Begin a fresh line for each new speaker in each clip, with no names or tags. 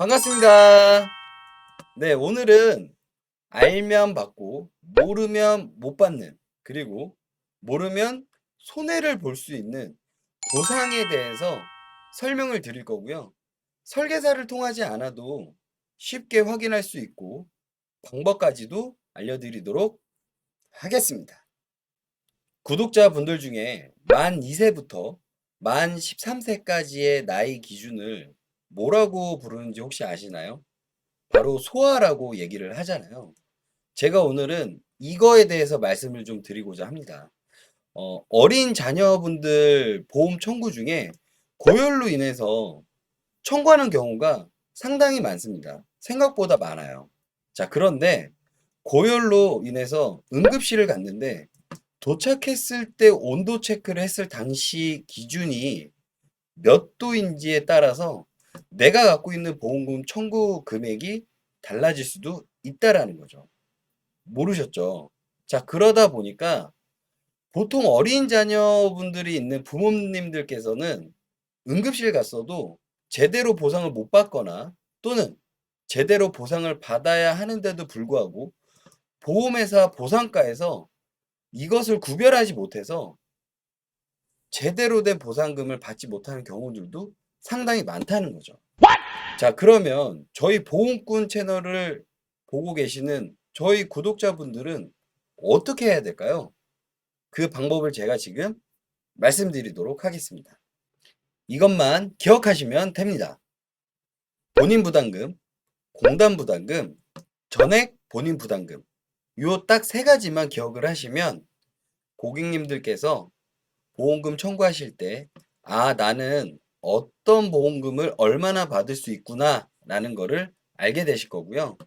반갑습니다. 네, 오늘은 알면 받고 모르면 못 받는, 그리고 모르면 손해를 볼 수 있는 보상에 대해서 설명을 드릴 거고요. 설계사를 통하지 않아도 쉽게 확인할 수 있고 방법까지도 알려드리도록 하겠습니다. 구독자분들 중에 만 2세부터 만 13세까지의 나이 기준을 뭐라고 부르는지 혹시 아시나요? 바로 소아라고 얘기를 하잖아요. 제가 오늘은 이거에 대해서 말씀을 좀 드리고자 합니다. 어린 자녀분들 보험 청구 중에 고열로 인해서 청구하는 경우가 상당히 많습니다. 생각보다 많아요. 자, 그런데 고열로 인해서 응급실을 갔는데 도착했을 때 온도 체크를 했을 당시 기준이 몇 도인지에 따라서 내가 갖고 있는 보험금 청구 금액이 달라질 수도 있다라는 거죠. 모르셨죠? 자, 그러다 보니까 보통 어린 자녀분들이 있는 부모님들께서는 응급실 갔어도 제대로 보상을 못 받거나 또는 제대로 보상을 받아야 하는데도 불구하고 보험회사 보상가에서 이것을 구별하지 못해서 제대로 된 보상금을 받지 못하는 경우들도 상당히 많다는 거죠. 자, 그러면 저희 보험꾼 채널을 보고 계시는 저희 구독자분들은 어떻게 해야 될까요? 그 방법을 제가 지금 말씀드리도록 하겠습니다. 이것만 기억하시면 됩니다. 본인 부담금, 공단 부담금, 전액 본인 부담금. 요 딱 세 가지만 기억을 하시면 고객님들께서 보험금 청구하실 때, 아, 나는 어떤 보험금을 얼마나 받을 수 있구나 라는 거를 알게 되실 거고요.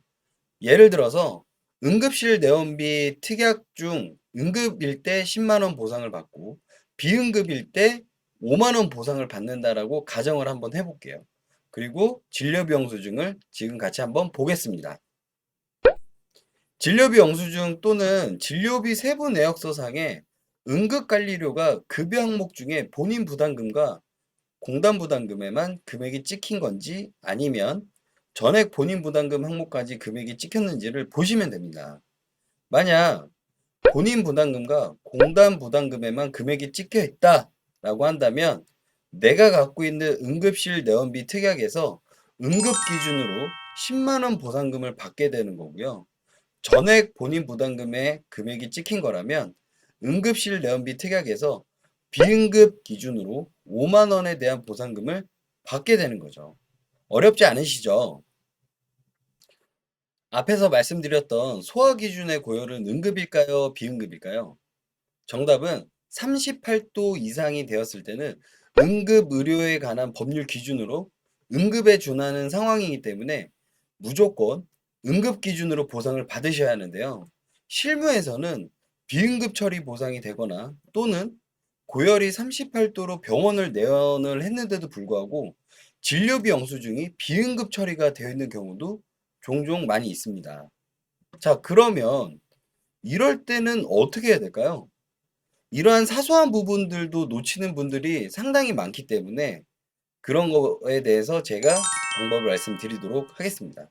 예를 들어서 응급실 내원비 특약 중 응급일 때 10만 원 보상을 받고 비응급일 때 5만 원 보상을 받는다라고 가정을 한번 해볼게요. 그리고 진료비 영수증을 지금 같이 한번 보겠습니다. 진료비 영수증 또는 진료비 세부 내역서상에 응급관리료가 급여 항목 중에 본인 부담금과 공단 부담금에만 금액이 찍힌 건지 아니면 전액 본인 부담금 항목까지 금액이 찍혔는지를 보시면 됩니다. 만약 본인 부담금과 공단 부담금에만 금액이 찍혀 있다라고 한다면 내가 갖고 있는 응급실 내원비 특약에서 응급 기준으로 10만 원 보상금을 받게 되는 거고요. 전액 본인 부담금에 금액이 찍힌 거라면 응급실 내원비 특약에서 비응급 기준으로 5만 원에 대한 보상금을 받게 되는 거죠. 어렵지 않으시죠? 앞에서 말씀드렸던 소아 기준의 고열은 응급일까요? 비응급일까요? 정답은 38도 이상이 되었을 때는 응급 의료에 관한 법률 기준으로 응급에 준하는 상황이기 때문에 무조건 응급 기준으로 보상을 받으셔야 하는데요. 실무에서는 비응급 처리 보상이 되거나 또는 고열이 38도로 병원을 내원을 했는데도 불구하고 진료비 영수증이 비응급 처리가 되어 있는 경우도 종종 많이 있습니다. 자, 그러면 이럴 때는 어떻게 해야 될까요? 이러한 사소한 부분들도 놓치는 분들이 상당히 많기 때문에 그런 거에 대해서 제가 방법을 말씀드리도록 하겠습니다.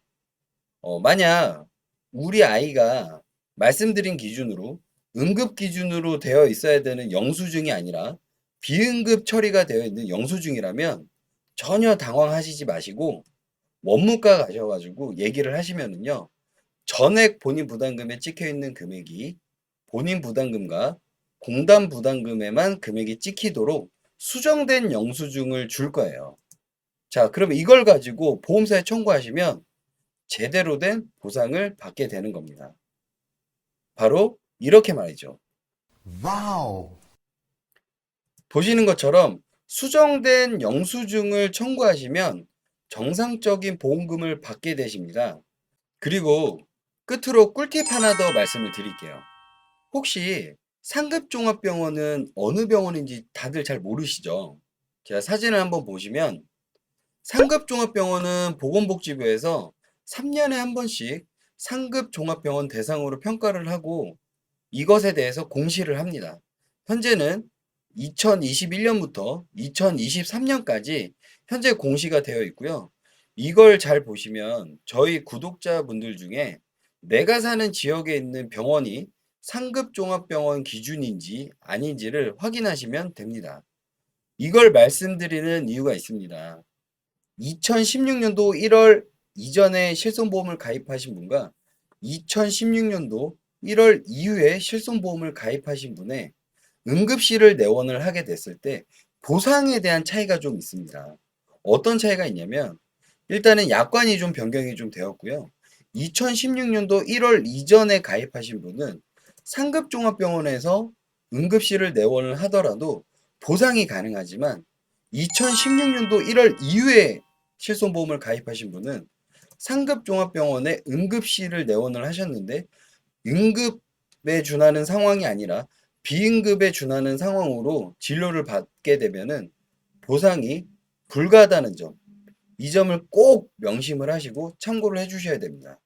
만약 우리 아이가 말씀드린 기준으로 응급 기준으로 되어 있어야 되는 영수증이 아니라 비응급 처리가 되어 있는 영수증이라면 전혀 당황하시지 마시고 원무과 가셔가지고 얘기를 하시면은요. 전액 본인 부담금에 찍혀 있는 금액이 본인 부담금과 공단 부담금에만 금액이 찍히도록 수정된 영수증을 줄 거예요. 자, 그러면 이걸 가지고 보험사에 청구하시면 제대로 된 보상을 받게 되는 겁니다. 바로 이렇게 말이죠.
와우.
보시는 것처럼 수정된 영수증을 청구하시면 정상적인 보험금을 받게 되십니다. 그리고 끝으로 꿀팁 하나 더 말씀을 드릴게요. 혹시 상급종합병원은 어느 병원인지 다들 잘 모르시죠? 제가 사진을 한번 보시면 상급종합병원은 보건복지부에서 3년에 한 번씩 상급종합병원 대상으로 평가를 하고 이것에 대해서 공시를 합니다. 현재는 2021년부터 2023년까지 현재 공시가 되어 있고요. 이걸 잘 보시면 저희 구독자분들 중에 내가 사는 지역에 있는 병원이 상급 종합병원 기준인지 아닌지를 확인하시면 됩니다. 이걸 말씀드리는 이유가 있습니다. 2016년도 1월 이전에 실손보험을 가입하신 분과 2016년도 1월 이후에 실손보험을 가입하신 분의 응급실을 내원을 하게 됐을 때 보상에 대한 차이가 좀 있습니다. 어떤 차이가 있냐면 일단은 약관이 좀 변경이 좀 되었고요. 2016년도 1월 이전에 가입하신 분은 상급종합병원에서 응급실을 내원을 하더라도 보상이 가능하지만 2016년도 1월 이후에 실손보험을 가입하신 분은 상급종합병원에 응급실을 내원을 하셨는데 응급에 준하는 상황이 아니라 비응급에 준하는 상황으로 진료를 받게 되면은 보상이 불가하다는 점, 이 점을 꼭 명심을 하시고 참고를 해주셔야 됩니다.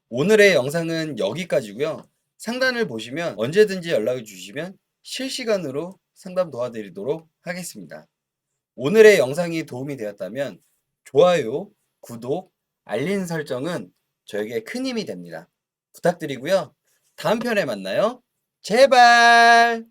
오늘의 영상은 여기까지고요. 상단을 보시면 언제든지 연락을 주시면 실시간으로 상담 도와드리도록 하겠습니다. 오늘의 영상이 도움이 되었다면 좋아요, 구독, 알림 설정은 저에게 큰 힘이 됩니다. 부탁드리고요. 다음 편에 만나요. 제발!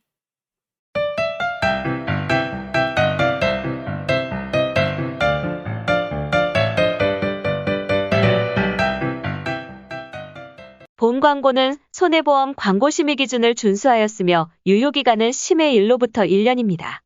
본 광고는 손해보험 광고 심의 기준을 준수하였으며 유효기간은 심의 일로부터 1년입니다.